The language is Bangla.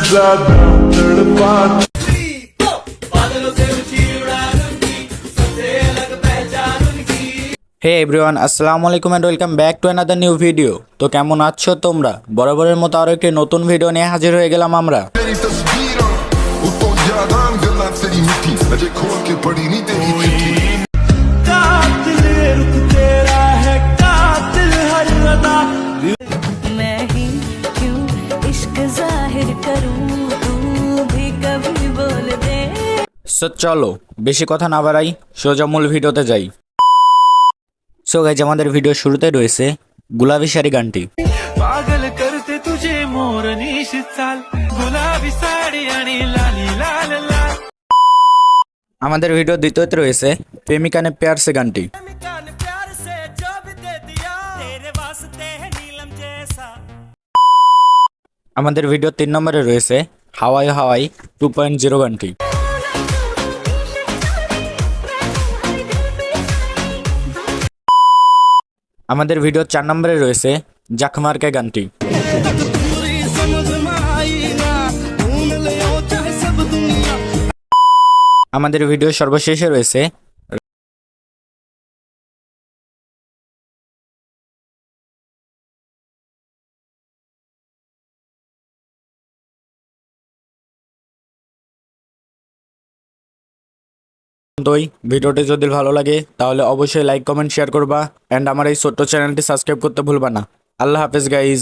ज्यादा तड़पा। হে এভরিওয়ান, আসসালামু আলাইকুম and welcome back to another new video. তো কেমন আছো তোমরা? বরাবরের মতো আরো একটি নতুন ভিডিও নিয়ে হাজির হয়ে গেলাম আমরা। तेरी तस्वीरां उतों यादां गल्लां तेरी मिठी अजे खोल के पढ़ी नहीं तेरी चिट्ठी कातिल रुख तेरा है कातिल हर अदा। मैं ही क्यों इश्क जाहिर करूं, तू भी कभी बोल दे। সো চলো বেশি কথা না বাড়াই, সোজা মূল ভিডিওতে যাই। সো গাইজ, আমাদের ভিডিও শুরুতে রয়েছে গুলাবি শাড়ি গানটি। पागल करते तुझे मोरनी चाल गुलाबी साडी आणि लाली लाल लाल। আমাদের ভিডিও দ্বিতীয়তে রয়েছে প্রেমিকা নে প্যার সে গানটি। प्यार से जो भी दे दिया तेरे वास्ते है नीलम जैसा। আমাদের ভিডিও 3 নম্বরে রয়েছে হাওয়াই হাওয়াই 2.0 গানটি। আমাদের ভিডিও 4 নম্বরে রয়েছে জাখমারকে গানটি। আমাদের ভিডিও সর্বশেষে রয়েছে ভিডিওটি যদি ভালো লাগে তাহলে অবশ্যই লাইক কমেন্ট শেয়ার করবা এন্ড আমার এই ছোট্ট চ্যানেলটি সাবস্ক্রাইব করতে ভুলবা না। আল্লাহ হাফেজ গাইজ।